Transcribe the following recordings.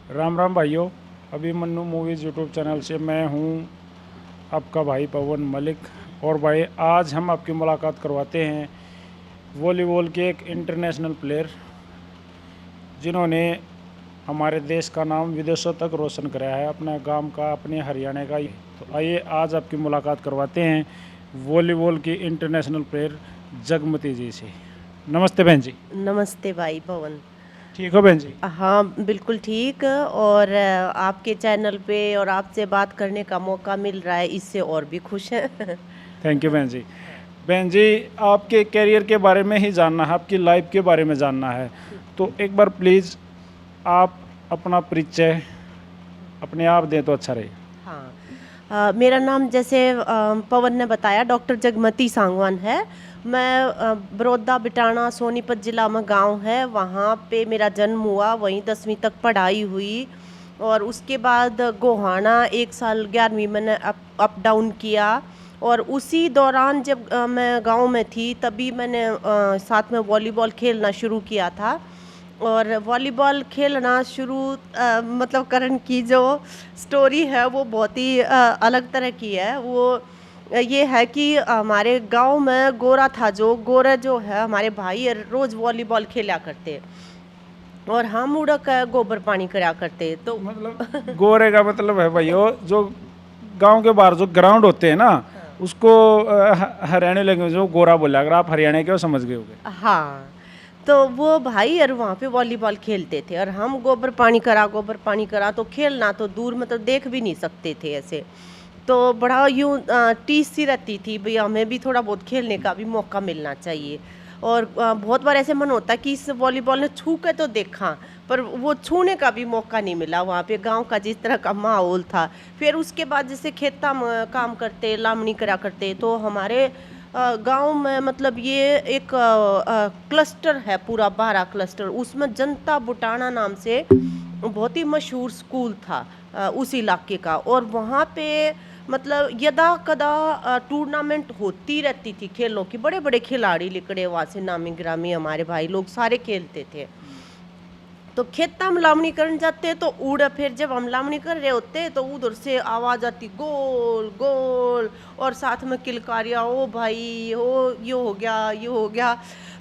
राम राम भाइयों। Abhimanyu movies YouTube channel से मैं हूं आपका भाई पवन मलिक। और भाई आज हम आपकी मुलाकात करवाते हैं वॉलीबॉल के एक इंटरनेशनल प्लेयर जिन्होंने हमारे देश का नाम विदेशों तक रोशन कराया है, अपने गांव का, अपने हरियाणा का। तो आइए आज आपकी मुलाकात करवाते हैं वॉलीबॉल की इंटरनेशनल प्लेयर जगमती जी से। नमस्ते बहन जी। नमस्ते भाई पवन। ठीक हो बहन जी? हाँ बिल्कुल ठीक। और आपके चैनल पे और आपसे बात करने का मौका मिल रहा है, इससे और भी खुश हैं। थैंक यू बहन जी। बहन जी, आपके करियर के बारे में ही जानना है, आपकी लाइफ के बारे में जानना है। तो एक बार प्लीज़ आप अपना परिचय अपने आप दें तो अच्छा रहे। हाँ, मेरा नाम जैसे पवन ने बताया डॉक्टर जगमती सांगवान है। मैं बड़ौदा बिटाना सोनीपत ज़िला में गांव है, वहाँ पे मेरा जन्म हुआ, वहीं 10वीं तक पढ़ाई हुई। और उसके बाद गोहाना 1 साल 11वीं मैंने अप डाउन किया। और उसी दौरान जब मैं गांव में थी तभी मैंने साथ में वॉलीबॉल खेलना शुरू किया था। और वॉलीबॉल खेलना शुरू मतलब करण की जो स्टोरी है वो बहुत ही अलग तरह की है। वो ये है कि हमारे गांव में गोरा था, जो गोरा जो है हमारे भाई रोज़ वॉलीबॉल खेला करते और हम उड़क गोबर पानी करा करते। तो मतलब गोरे का मतलब है भाइयों, जो गांव के बाहर जो ग्राउंड होते हैं ना, उसको हरियाणा लैंग्वेज में गोरा बोला। अगर आप हरियाणा के हो समझ गए होगे। हाँ, तो वो भाई और वहाँ पे वॉलीबॉल खेलते थे और हम गोबर पानी करा तो खेलना तो दूर मतलब देख भी नहीं सकते थे ऐसे। तो बड़ा यूँ टीस सी रहती थी, भई हमें भी थोड़ा बहुत खेलने का भी मौका मिलना चाहिए। और बहुत बार ऐसे मन होता है कि इस वॉलीबॉल ने छू के तो देखा, पर वो छूने का भी मौका नहीं मिला वहाँ पे, गाँव का जिस तरह का माहौल था। फिर उसके बाद जैसे खेता में काम करते, लामनी करा करते, तो हमारे गांव में मतलब ये एक क्लस्टर है, पूरा 12 क्लस्टर, उसमें जनता बुटाना नाम से बहुत ही मशहूर स्कूल था उस इलाके का। और वहाँ पे मतलब यदा कदा टूर्नामेंट होती रहती थी खेलों की, बड़े बड़े खिलाड़ी निकले वहाँ से, नामी ग्रामी हमारे भाई लोग सारे खेलते थे। तो खेता में लावणी करने जाते तो उड़, फिर जब हम लावणी कर रहे होते तो उधर से आवाज आती गोल गोल, और साथ में किलकारियाँ, ओ भाई हो यो हो गया यो हो गया।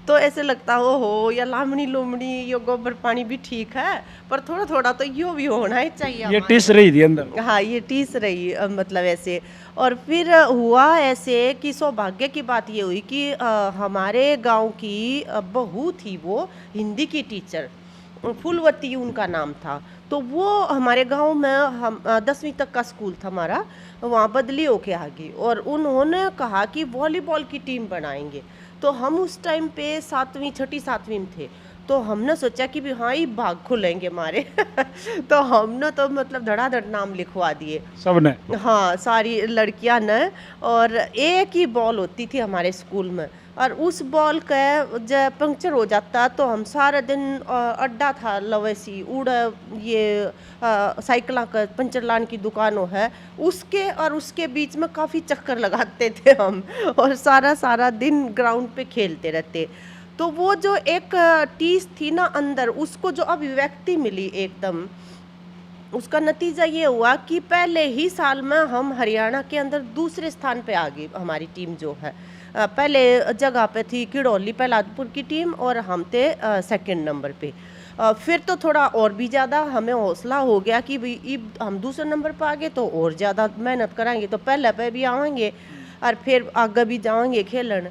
तो ऐसे लगता हो या लावणी लुमड़ी यो गोबर पानी भी ठीक है, पर थोड़ा थोड़ा तो यो भी होना ही चाहिए ये हमारे। टिस रही थी अंदर। हाँ, ये टीस रही मतलब ऐसे। और फिर हुआ ऐसे कि सौभाग्य की बात ये हुई कि हमारे गांव की बहू थी, वो हिंदी की टीचर, फूलवती उनका नाम था। तो वो हमारे गांव में, हम 10वीं तक का स्कूल था हमारा, वहाँ बदली होके आ गई और उन्होंने कहा कि वॉलीबॉल की टीम बनाएंगे। तो हम उस टाइम पे 7वीं, छठी 7वीं में थे। तो हमने सोचा कि भी हाँ ही भाग खुलेंगे हमारे। तो हमने तो मतलब धड़ाधड़ नाम लिखवा दिए। सबने। हाँ, सारी लड़कियां ने। और एक ही बॉल होती थी हमारे स्कूल में, और उस बॉल का जब पंक्चर हो जाता तो हम सारा दिन अड्डा था लवेसी उड़, ये साइकिल का पंचर लाने की दुकानों है उसके, और उसके बीच में काफ़ी चक्कर लगाते थे हम। और सारा सारा दिन ग्राउंड पे खेलते रहते। तो वो जो एक टीस थी ना अंदर, उसको जो अभिव्यक्ति मिली एकदम, उसका नतीजा ये हुआ कि पहले ही साल में हम हरियाणा के अंदर दूसरे स्थान पे आ गई हमारी टीम जो है। पहले जगह पे थी किड़ौली पहलादपुर की टीम और हम थे सेकंड नंबर पे। फिर तो थोड़ा और भी ज़्यादा हमें हौसला हो गया कि भाई अब हम दूसरे नंबर पर आ गए तो और ज़्यादा मेहनत कराएंगे तो पहले पे भी आएंगे और फिर आगे भी जाएंगे खेलन।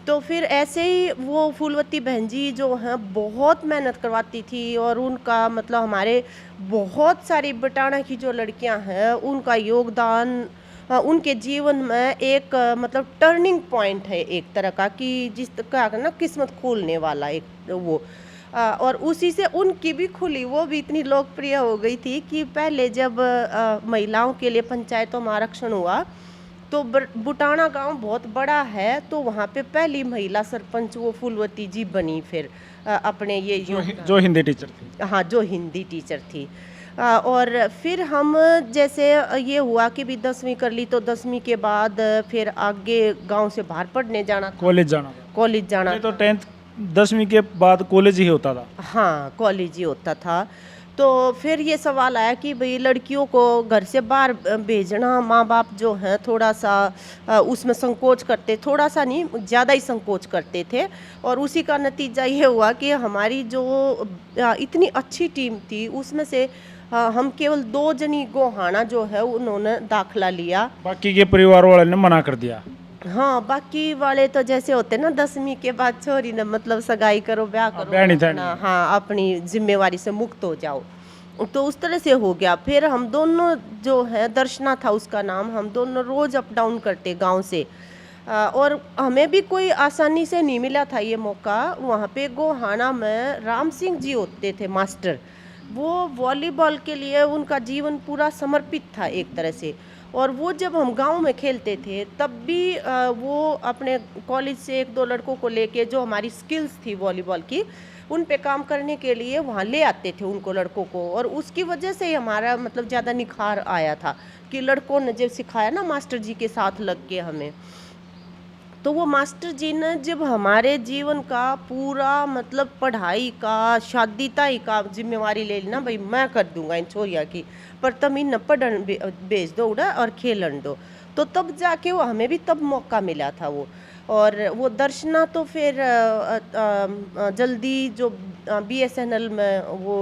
तो फिर ऐसे ही वो फूलवती बहन जी जो हैं बहुत मेहनत करवाती थी, और उनका मतलब हमारे बहुत सारी बटाना की जो लड़कियां हैं उनका योगदान उनके जीवन में एक मतलब टर्निंग पॉइंट है एक तरह का, कि जिस का ना किस्मत खोलने वाला एक वो। और उसी से उनकी भी खुली, वो भी इतनी लोकप्रिय हो गई थी कि पहले जब महिलाओं के लिए पंचायतों में आरक्षण हुआ तो बुटाना गांव बहुत बड़ा है, तो वहाँ पे पहली महिला सरपंच वो फूलवती जी बनी। फिर अपने ये जो हिंदी टीचर थी। हाँ, जो हिंदी टीचर थी। और फिर हम जैसे ये हुआ कि भी 10वीं कर ली, तो 10वीं के बाद फिर आगे गांव से बाहर पढ़ने जाना था, कॉलेज जाना था। कॉलेज जाना पहले तो था। 10th 10वीं के बाद कॉलेज ही होता था। हाँ, कॉलेज ही होता था। तो तो फिर ये सवाल आया कि भई लड़कियों को घर से बाहर भेजना, माँ बाप जो हैं थोड़ा सा उसमें संकोच करते, थोड़ा सा नहीं ज़्यादा ही संकोच करते थे। और उसी का नतीजा ये हुआ कि हमारी जो इतनी अच्छी टीम थी उसमें से हम केवल 2 जनी गोहाना जो है उन्होंने दाखिला लिया। बाकी के परिवार वाले ने मना कर दिया। हाँ, बाकी वाले तो जैसे होते हैं ना 10वीं के बाद छोरी ने मतलब सगाई करो, ब्याह करो, ब्याह नहीं था अपना हाँ, अपनी ज़िम्मेवारी से मुक्त हो जाओ। तो उस तरह से हो गया। फिर हम दोनों जो है, दर्शना था उसका नाम, हम दोनों रोज़ अप डाउन करते गाँव से। और हमें भी कोई आसानी से नहीं मिला था ये मौका। वहाँ पे गोहाना में राम सिंह जी होते थे मास्टर। वो वॉलीबॉल के लिए उनका जीवन पूरा समर्पित था एक तरह से। और वो जब हम गांव में खेलते थे तब भी वो अपने कॉलेज से 1-2 लड़कों को लेके, जो हमारी स्किल्स थी वॉलीबॉल की, उन पे काम करने के लिए वहाँ ले आते थे उनको, लड़कों को। और उसकी वजह से ही हमारा मतलब ज़्यादा निखार आया था कि लड़कों ने जब सिखाया ना मास्टर जी के साथ लग के हमें, तो वो मास्टर जी ने जब हमारे जीवन का पूरा मतलब पढ़ाई का, शादी ताई का जिम्मेवारी ले लेना, भाई मैं कर दूंगा इन छोरिया की, पर तुम इन पढ़न भेज दो उड़ा और खेलन दो। तो तब जाके वो हमें भी तब मौका मिला था वो। और वो दर्शना तो फिर जल्दी जो BSNL में वो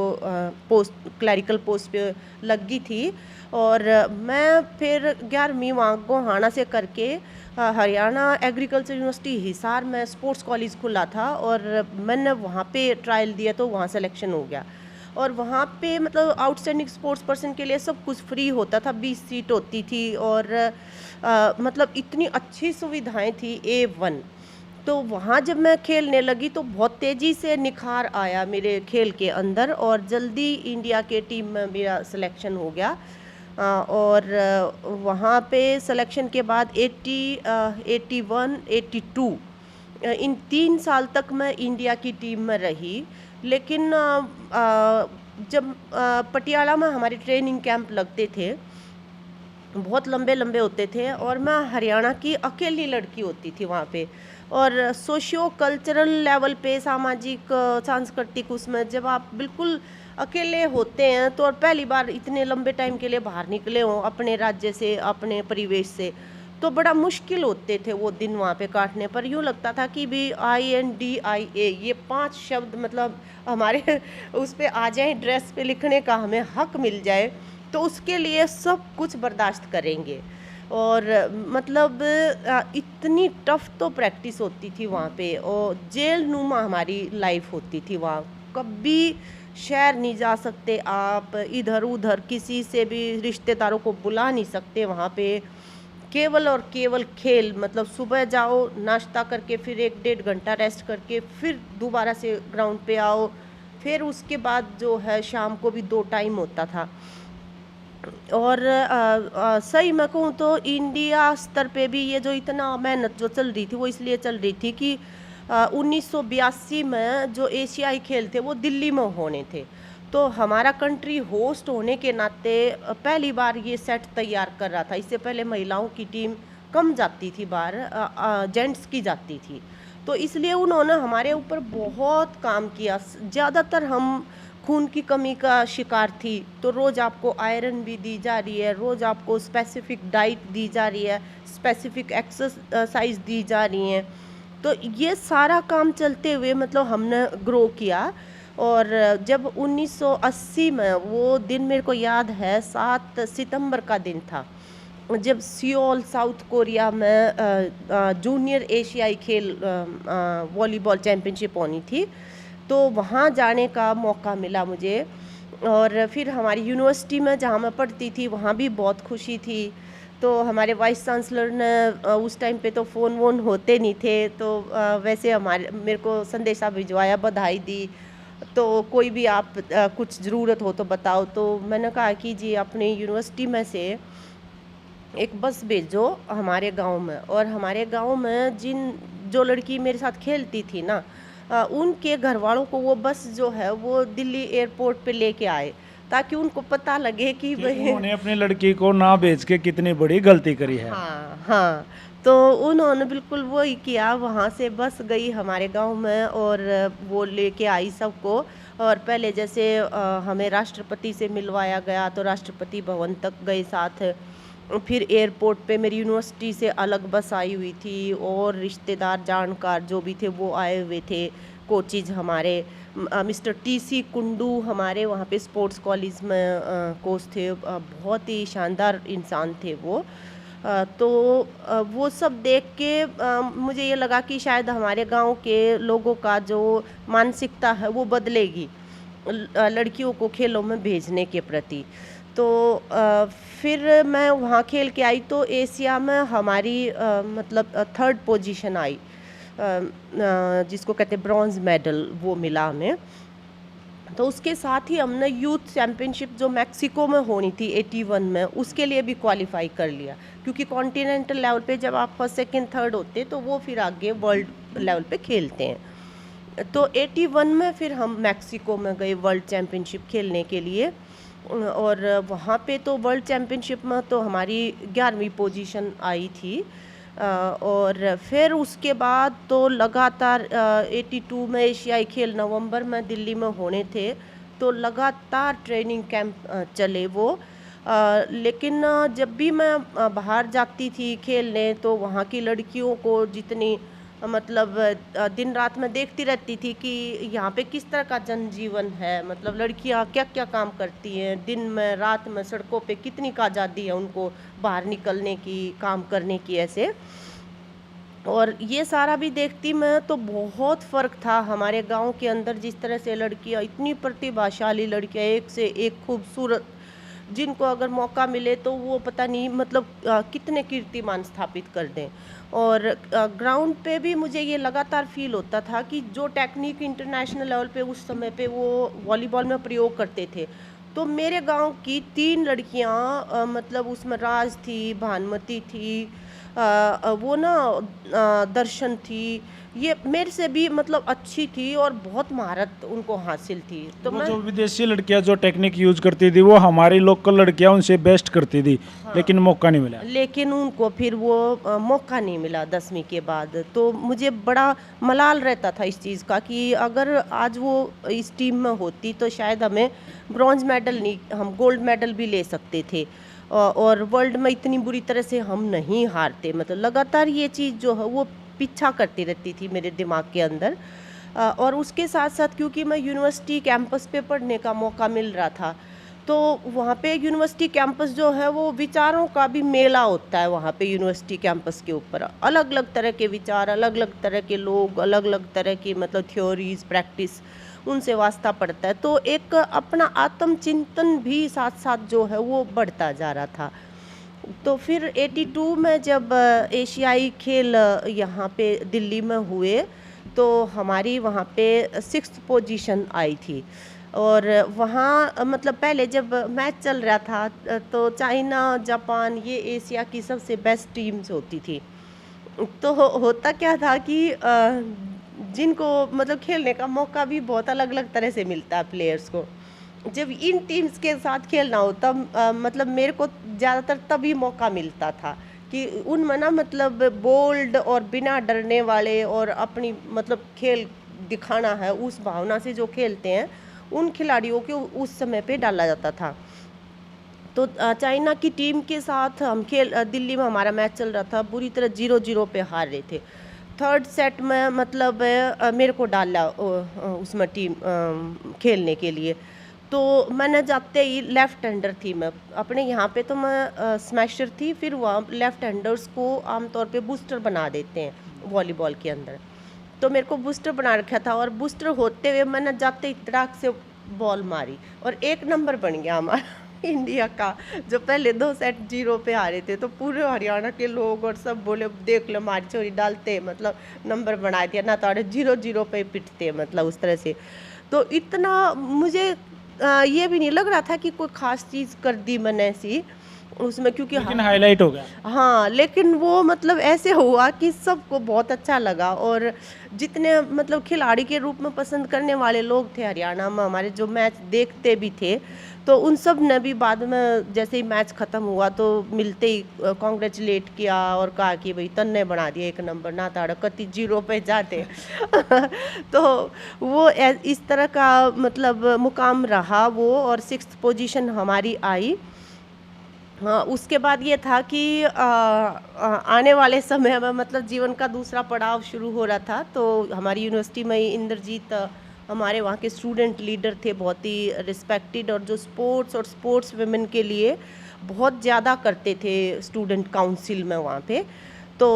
पोस्ट, क्लरिकल पोस्ट पे लग गई थी। और मैं फिर 11वीं वहाँ गोहाना से करके हरियाणा एग्रीकल्चर यूनिवर्सिटी हिसार में स्पोर्ट्स कॉलेज खुला था, और मैंने वहाँ पे ट्रायल दिया तो वहाँ सिलेक्शन हो गया। और वहाँ पे मतलब आउटस्टैंडिंग स्पोर्ट्स पर्सन के लिए सब कुछ फ्री होता था, 20 सीट होती थी। और मतलब इतनी अच्छी सुविधाएं थी A1। तो वहाँ जब मैं खेलने लगी तो बहुत तेज़ी से निखार आया मेरे खेल के अंदर, और जल्दी इंडिया के टीम में मेरा सिलेक्शन हो गया। और वहाँ पे सिलेक्शन के बाद 80, 81, 82 इन 3 साल तक मैं इंडिया की टीम में रही। लेकिन जब पटियाला में हमारे ट्रेनिंग कैंप लगते थे, बहुत लंबे लंबे होते थे, और मैं हरियाणा की अकेली लड़की होती थी वहाँ पे। और सोशियो कल्चरल लेवल पे, सामाजिक सांस्कृतिक उसमें जब आप बिल्कुल अकेले होते हैं, तो और पहली बार इतने लंबे टाइम के लिए बाहर निकले हों अपने राज्य से, अपने परिवेश से, तो बड़ा मुश्किल होते थे वो दिन वहाँ पे काटने पर। यूँ लगता था कि भी INDIA ये 5 शब्द मतलब हमारे उस पे आ जाए, ड्रेस पे लिखने का हमें हक मिल जाए, तो उसके लिए सब कुछ बर्दाश्त करेंगे। और मतलब इतनी टफ तो प्रैक्टिस होती थी वहाँ पे, और जेल नुमा हमारी लाइफ होती थी वहाँ। कभी शहर नहीं जा सकते आप, इधर उधर किसी से भी रिश्तेदारों को बुला नहीं सकते वहाँ पे। केवल और केवल खेल, मतलब सुबह जाओ, नाश्ता करके फिर 1-1.5 घंटा रेस्ट करके फिर दोबारा से ग्राउंड पे आओ, फिर उसके बाद जो है शाम को भी 2 टाइम होता था। और सही मैं कहूँ तो इंडिया स्तर पे भी ये जो इतना मेहनत जो चल रही थी, वो इसलिए चल रही थी कि 1982 में जो एशियाई खेल थे वो दिल्ली में होने थे। तो हमारा कंट्री होस्ट होने के नाते पहली बार ये सेट तैयार कर रहा था। इससे पहले महिलाओं की टीम कम जाती थी बाहर, जेंट्स की जाती थी। तो इसलिए उन्होंने हमारे ऊपर बहुत काम किया। ज़्यादातर हम खून की कमी का शिकार थी, तो रोज़ आपको आयरन भी दी जा रही है, रोज़ आपको स्पेसिफिक डाइट दी जा रही है, स्पेसिफिक एक्सरसाइज दी जा रही हैं। तो ये सारा काम चलते हुए मतलब हमने ग्रो किया। और जब 1980 में, वो दिन मेरे को याद है, 7 सितंबर का दिन था, जब सियोल साउथ कोरिया में जूनियर एशियाई खेल वॉलीबॉल चैम्पियनशिप होनी थी। तो वहाँ जाने का मौका मिला मुझे। और फिर हमारी यूनिवर्सिटी में जहाँ मैं पढ़ती थी वहाँ भी बहुत खुशी थी। तो हमारे वाइस चांसलर ने उस टाइम पे तो फ़ोन वोन होते नहीं थे, तो वैसे मेरे को संदेशा भिजवाया, बधाई दी, तो कोई भी आप कुछ ज़रूरत हो तो बताओ। तो मैंने कहा कि जी अपनी यूनिवर्सिटी में से एक बस भेजो हमारे गांव में। और हमारे गांव में जो लड़की मेरे साथ खेलती थी ना, उनके घर वालों को वो बस जो है वो दिल्ली एयरपोर्ट पे लेके आए, ताकि उनको पता लगे कि भाई उन्होंने अपनी लड़की को ना भेज के कितनी बड़ी गलती करी है। हाँ हाँ। तो उन्होंने बिल्कुल वही किया, वहाँ से बस गई हमारे गांव में और वो लेके आई सबको। और पहले जैसे हमें राष्ट्रपति से मिलवाया गया तो राष्ट्रपति भवन तक गए साथ। फिर एयरपोर्ट पे मेरी यूनिवर्सिटी से अलग बस आई हुई थी और रिश्तेदार जानकार जो भी थे वो आए हुए थे, कोचिज हमारे मिस्टर टीसी कुंडू हमारे वहाँ पे स्पोर्ट्स कॉलेज में कोच थे, बहुत ही शानदार इंसान थे वो। तो वो सब देख के मुझे ये लगा कि शायद हमारे गांव के लोगों का जो मानसिकता है वो बदलेगी लड़कियों को खेलों में भेजने के प्रति। तो फिर मैं वहाँ खेल के आई तो एशिया में हमारी मतलब थर्ड पोजीशन आई, जिसको कहते हैं ब्रॉन्ज मेडल, वो मिला हमें। तो उसके साथ ही हमने यूथ चैम्पियनशिप जो मैक्सिको में होनी थी 81 में, उसके लिए भी क्वालिफाई कर लिया, क्योंकि कॉन्टिनेंटल लेवल पे जब आप फर्स्ट सेकंड थर्ड होते तो वो फिर आगे वर्ल्ड लेवल पे खेलते हैं। तो 81 में फिर हम मैक्सिको में गए वर्ल्ड चैम्पियनशिप खेलने के लिए, और वहाँ पे तो वर्ल्ड चैम्पियनशिप में तो हमारी 11वीं पोजीशन आई थी। और फिर उसके बाद तो लगातार 82 में एशियाई खेल नवंबर में दिल्ली में होने थे, तो लगातार ट्रेनिंग कैंप चले वो। लेकिन जब भी मैं बाहर जाती थी खेलने तो वहाँ की लड़कियों को जितनी मतलब दिन रात में देखती रहती थी कि यहाँ पे किस तरह का जनजीवन है, मतलब लड़कियाँ क्या क्या काम करती हैं दिन में रात में, सड़कों पे कितनी का आज़ादी है उनको बाहर निकलने की, काम करने की, ऐसे। और ये सारा भी देखती मैं तो बहुत फ़र्क था हमारे गांव के अंदर, जिस तरह से लड़कियाँ, इतनी प्रतिभाशाली लड़कियाँ, एक से एक खूबसूरत, जिनको अगर मौका मिले तो वो पता नहीं मतलब कितने कीर्तिमान स्थापित कर दें। और ग्राउंड पे भी मुझे ये लगातार फील होता था कि जो टेक्निक इंटरनेशनल लेवल पे उस समय पे वो वॉलीबॉल में प्रयोग करते थे, तो मेरे गांव की 3 लड़कियां मतलब उसमें राज थी, भानुमति थी, वो ना दर्शन थी, ये मेरे से भी मतलब अच्छी थी और बहुत महारत उनको हासिल थी। तो वो जो विदेशी लड़कियां जो टेक्निक यूज करती थी वो हमारी लोकल लड़कियां उनसे बेस्ट करती थी। हाँ, लेकिन मौका नहीं मिला, लेकिन उनको फिर वो मौका नहीं मिला 10वीं के बाद। तो मुझे बड़ा मलाल रहता था इस चीज़ का कि अगर आज वो इस टीम में होती तो शायद हमें ब्रॉन्ज मेडल नहीं, हम गोल्ड मेडल भी ले सकते थे, और वर्ल्ड में इतनी बुरी तरह से हम नहीं हारते। मतलब लगातार ये चीज़ जो है वो पीछा करती रहती थी मेरे दिमाग के अंदर। और उसके साथ साथ क्योंकि मैं यूनिवर्सिटी कैंपस पे पढ़ने का मौका मिल रहा था, तो वहाँ पे यूनिवर्सिटी कैंपस जो है वो विचारों का भी मेला होता है। वहाँ पे यूनिवर्सिटी कैंपस के ऊपर अलग अलग तरह के विचार, अलग अलग तरह के लोग, अलग अलग तरह की मतलब थ्योरीज, प्रैक्टिस, उनसे वास्ता पड़ता है। तो एक अपना आत्मचिंतन भी साथ साथ जो है वो बढ़ता जा रहा था। तो फिर 82 में जब एशियाई खेल यहाँ पे दिल्ली में हुए तो हमारी वहाँ पे 6th पोजीशन आई थी। और वहाँ मतलब पहले जब मैच चल रहा था तो चाइना, जापान, ये एशिया की सबसे बेस्ट टीम्स होती थी। तो होता क्या था कि जिनको मतलब खेलने का मौका भी बहुत अलग अलग तरह से मिलता है प्लेयर्स को, जब इन टीम्स के साथ खेलना हो तब मतलब मेरे को ज़्यादातर तभी मौका मिलता था कि उनमें ना मतलब बोल्ड और बिना डरने वाले और अपनी मतलब खेल दिखाना है उस भावना से जो खेलते हैं, उन खिलाड़ियों को उस समय पे डाला जाता था। तो चाइना की टीम के साथ हम दिल्ली में हमारा मैच चल रहा था, बुरी तरह 0-0 पे हार रहे थे। थर्ड सेट में मतलब मेरे को डाला उसमें टीम खेलने के लिए। तो मैंने जाते ही लेफ़्ट हैंडर थी मैं, अपने यहाँ पे तो मैं स्मैशर थी, फिर वहाँ लेफ़्ट हैंडर्स को आमतौर पे बूस्टर बना देते हैं वॉलीबॉल के अंदर। तो मेरे को बूस्टर बना रखा था और बूस्टर होते हुए मैंने जाते ही तड़ाक से बॉल मारी और 1 नंबर बन गया हमारा इंडिया का। जो पहले 2 सेट 0 पे हारे थे तो पूरे हरियाणा के लोग और सब बोले देख लो हमारी छोरी डालते, मतलब नंबर बना दिया ना, तो 0-0 पे पिटते, मतलब उस तरह से। तो इतना मुझे ये भी नहीं लग रहा था कि कोई ख़ास चीज़ कर दी मैंने ऐसी उसमें, क्योंकि लेकिन हाईलाइट हो गया। हाँ, लेकिन वो मतलब ऐसे हुआ कि सबको बहुत अच्छा लगा। और जितने मतलब खिलाड़ी के रूप में पसंद करने वाले लोग थे हरियाणा में हमारे, जो मैच देखते भी थे, तो तो उन सब ने भी बाद में जैसे ही मैच ख़त्म हुआ तो मिलते ही कॉन्ग्रेचुलेट किया और कहा कि भाई तन्ने बना दिया 1 नंबर, ना ताड़ा कति 0 पे जाते। तो वो इस तरह का मतलब मुकाम रहा वो, और 6th पोजीशन हमारी आई। हाँ, उसके बाद ये था कि आने वाले समय में मतलब जीवन का दूसरा पड़ाव शुरू हो रहा था, तो हमारी यूनिवर्सिटी में ही इंद्रजीत हमारे वहाँ के स्टूडेंट लीडर थे, बहुत ही रिस्पेक्टेड, और जो स्पोर्ट्स और स्पोर्ट्स वुमेन के लिए बहुत ज़्यादा करते थे स्टूडेंट काउंसिल में वहाँ पे। तो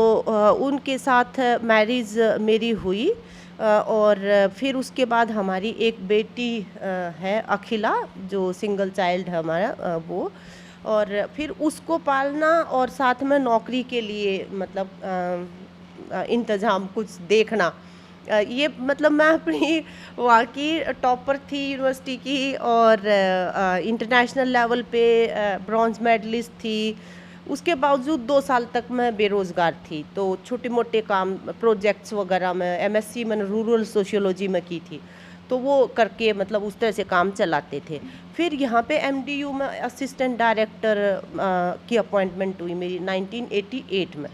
उनके साथ मैरिज मेरी हुई, और फिर उसके बाद हमारी एक बेटी है अखिला, जो सिंगल चाइल्ड है हमारा वो, और फिर उसको पालना और साथ में नौकरी के लिए मतलब इंतज़ाम कुछ देखना। ये मतलब मैं अपनी वहाँ की टॉपर थी यूनिवर्सिटी की, और इंटरनेशनल लेवल पे ब्रॉन्ज मेडलिस्ट थी। उसके बावजूद 2 साल तक मैं बेरोज़गार थी, तो छोटे मोटे काम प्रोजेक्ट्स वगैरह में एमएससी मैंने रूरल सोशियोलॉजी में की थी, तो वो करके मतलब उस तरह से काम चलाते थे। फिर यहाँ पे एमडीयू में असिस्टेंट डायरेक्टर की अपॉइंटमेंट हुई मेरी 1988 में।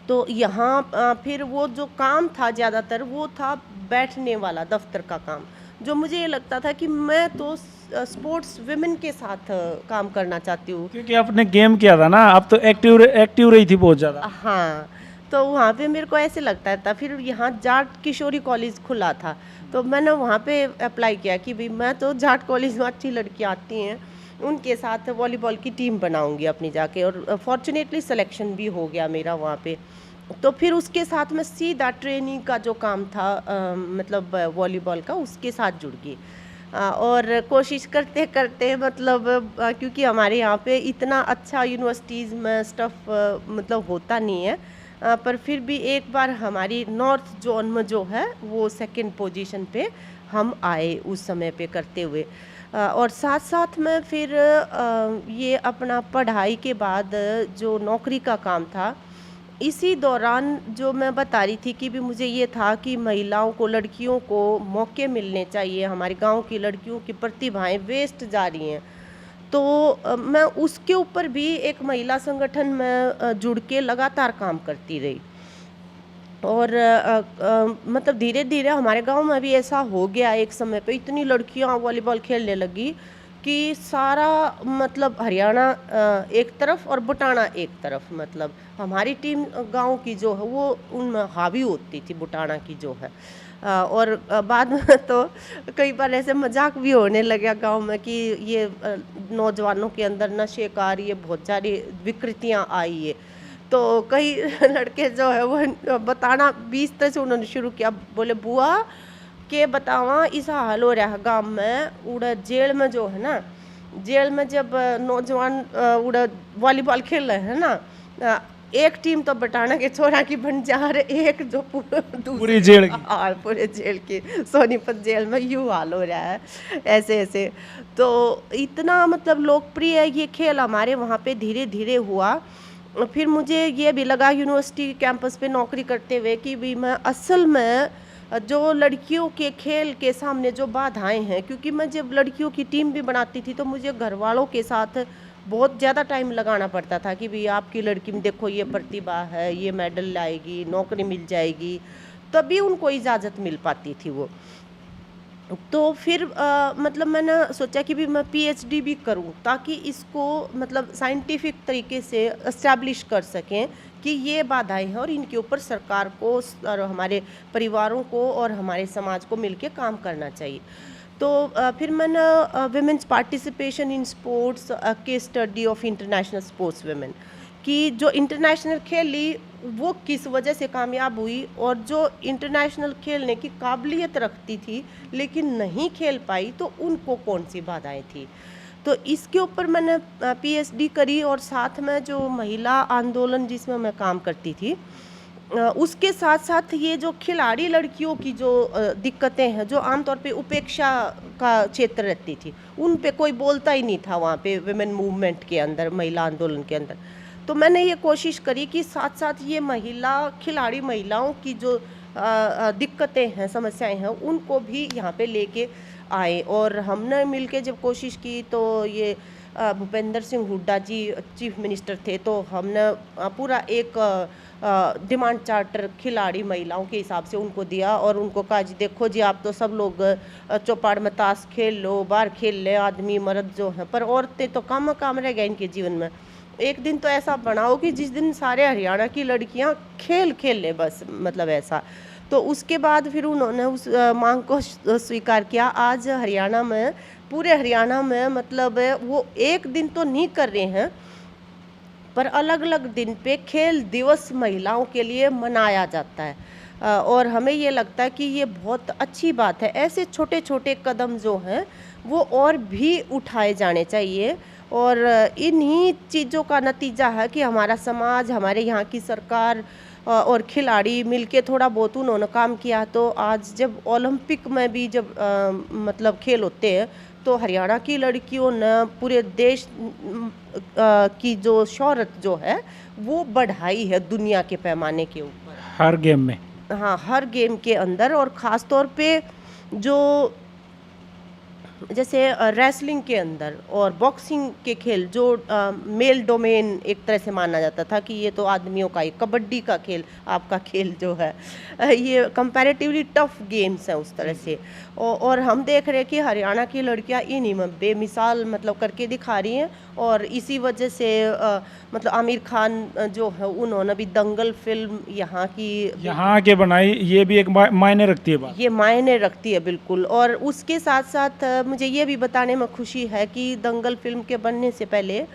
तो यहाँ फिर वो जो काम था ज़्यादातर वो था बैठने वाला दफ्तर का काम, जो मुझे ये लगता था कि मैं तो स्पोर्ट्स विमेन के साथ काम करना चाहती हूँ। क्योंकि आपने गेम किया था ना, आप तो एक्टिव रही थी बहुत ज़्यादा। हाँ, तो वहाँ पे मेरे को ऐसे लगता था। फिर यहाँ जाट किशोरी कॉलेज खुला था, तो मैंने वहाँ पे अप्लाई किया कि भाई मैं तो जाट कॉलेज में अच्छी लड़कियाँ आती हैं, उनके साथ वॉलीबॉल की टीम बनाऊंगी अपनी जाके, और फॉर्चुनेटली सिलेक्शन भी हो गया मेरा वहाँ पे। तो फिर उसके साथ में सीधा ट्रेनिंग का जो काम था मतलब वॉलीबॉल का, उसके साथ जुड़ गई। और कोशिश करते करते मतलब क्योंकि हमारे यहाँ पे इतना अच्छा यूनिवर्सिटीज़ में स्टफ़ मतलब होता नहीं है, पर फिर भी एक बार हमारी नॉर्थ जोन में जो है वो 2nd पोजीशन पे हम आए उस समय पे करते हुए। और साथ साथ में फिर ये अपना पढ़ाई के बाद जो नौकरी का काम था, इसी दौरान जो मैं बता रही थी कि भी मुझे ये था कि महिलाओं को, लड़कियों को मौके मिलने चाहिए, हमारे गांव की लड़कियों की प्रतिभाएं वेस्ट जा रही हैं। तो मैं उसके ऊपर भी एक महिला संगठन में जुड़ के लगातार काम करती रही, और मतलब धीरे धीरे हमारे गांव में भी ऐसा हो गया एक समय पे, इतनी लड़कियां वॉलीबॉल खेलने लगी कि सारा मतलब हरियाणा एक तरफ और बुटाना एक तरफ, मतलब हमारी टीम गांव की जो है वो उनमें हावी होती थी, बुटाना की जो है। और बाद में तो कई बार ऐसे मजाक भी होने लगा गांव में कि ये नौजवानों के अंदर नशे का ये बहुत सारी विकृतियां आई है। तो कई लड़के जो है वो बताना 20 तरह से उन्होंने शुरू किया, बोले बुआ के बतावा इस हाल हो रहा गांव में, उड़ा जेल में जो है ना, जेल में जब नौजवान उड़ा वॉलीबॉल खेल रहे हैं ना, एक टीम तो बटाना के छोरा की बन जा रहे, एक जो पूरी जेल की, पूरे जेल की सोनीपत जेल में यूँ हाल हो रहा है, ऐसे ऐसे। तो इतना मतलब लोकप्रिय ये खेल हमारे वहाँ पे धीरे धीरे हुआ। फिर मुझे ये भी लगा यूनिवर्सिटी कैंपस पे नौकरी करते हुए कि भी मैं असल में जो लड़कियों के खेल के सामने जो बाधाएं हैं, क्योंकि मैं जब लड़कियों की टीम भी बनाती थी तो मुझे घर वालों के साथ बहुत ज़्यादा टाइम लगाना पड़ता था कि भाई आपकी लड़की में देखो ये प्रतिभा है, ये मेडल लाएगी, नौकरी मिल जाएगी, तभी उनको इजाज़त मिल पाती थी वो। तो फिर मतलब मैंने सोचा कि भी मैं पीएचडी भी करूं, ताकि इसको मतलब साइंटिफिक तरीके से एस्टैब्लिश कर सकें कि ये बाधाएं हैं और इनके ऊपर सरकार को और हमारे परिवारों को और हमारे समाज को मिलके काम करना चाहिए। तो फिर मैंने women's participation in sports case study of international sports women कि जो इंटरनेशनल खेली वो किस वजह से कामयाब हुई, और जो इंटरनेशनल खेलने की काबिलियत रखती थी लेकिन नहीं खेल पाई तो उनको कौन सी बाधाएं थी। तो इसके ऊपर मैंने पीएचडी करी, और साथ में जो महिला आंदोलन जिसमें मैं काम करती थी उसके साथ साथ ये जो खिलाड़ी लड़कियों की जो दिक्कतें हैं, जो आमतौर पे उपेक्षा का क्षेत्र रहती थी, उन पे कोई बोलता ही नहीं था वहाँ पे विमेन मूवमेंट के अंदर, महिला आंदोलन के अंदर। तो मैंने ये कोशिश करी कि साथ साथ ये महिला खिलाड़ी महिलाओं की जो दिक्कतें हैं, समस्याएं हैं, उनको भी यहाँ पे लेके आए। और हमने मिलके जब कोशिश की तो ये भूपेंद्र सिंह हुड्डा जी चीफ मिनिस्टर थे, तो हमने पूरा एक डिमांड चार्टर खिलाड़ी महिलाओं के हिसाब से उनको दिया और उनको कहा जी देखो जी आप तो सब लोग चौपाड़ में ताश खेल लो, बाहर खेल ले आदमी मर्द जो हैं, पर औरतें तो काम काम रह गए इनके जीवन में। एक दिन तो ऐसा बनाओ कि जिस दिन सारे हरियाणा की लड़कियां खेल खेल ले, बस मतलब ऐसा। तो उसके बाद फिर उन्होंने उस मांग को स्वीकार किया। आज हरियाणा में, पूरे हरियाणा में मतलब वो एक दिन तो नहीं कर रहे हैं, पर अलग अलग दिन पे खेल दिवस महिलाओं के लिए मनाया जाता है। और हमें ये लगता है कि ये बहुत अच्छी बात है। ऐसे छोटे छोटे कदम जो हैं वो और भी उठाए जाने चाहिए। और इन्हीं चीज़ों का नतीजा है कि हमारा समाज, हमारे यहाँ की सरकार और खिलाड़ी मिलके थोड़ा बहुत उन्होंने काम किया। तो आज जब ओलंपिक में भी जब मतलब खेल होते हैं तो हरियाणा की लड़कियों ने पूरे देश की जो शोहरत जो है वो बढ़ाई है दुनिया के पैमाने के ऊपर। हर गेम में। हाँ, हर गेम के अंदर। और ख़ास तौर पे जो जैसे रेसलिंग के अंदर और बॉक्सिंग के खेल जो मेल डोमेन एक तरह से माना जाता था कि ये तो आदमियों का ही, कबड्डी का खेल आपका खेल जो है ये कंपैरेटिवली टफ गेम्स हैं उस तरह से। और हम देख रहे हैं कि हरियाणा की लड़कियां इन्हीं में बेमिसाल मतलब करके दिखा रही हैं। और इसी वजह से मतलब आमिर खान जो है उन्होंने भी दंगल फिल्म यहाँ के बनाई, ये भी एक मायने रखती है बात। ये मायने रखती है बिल्कुल। और उसके साथ साथ मुझे ये भी बताने में खुशी है कि दंगल फिल्म के बनने से पहले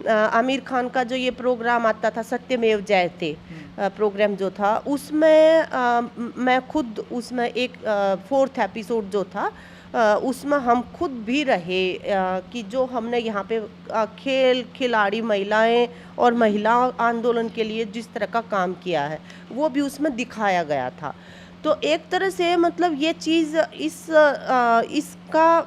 आमिर खान का जो ये प्रोग्राम आता था सत्यमेव जयते प्रोग्राम जो था, उसमें मैं खुद उसमें एक 4th एपिसोड जो था उसमें हम खुद भी रहे कि जो हमने यहाँ पे खेल खिलाड़ी महिलाएं और महिला आंदोलन के लिए जिस तरह का काम किया है वो भी उसमें दिखाया गया था। तो एक तरह से मतलब ये चीज़ इसका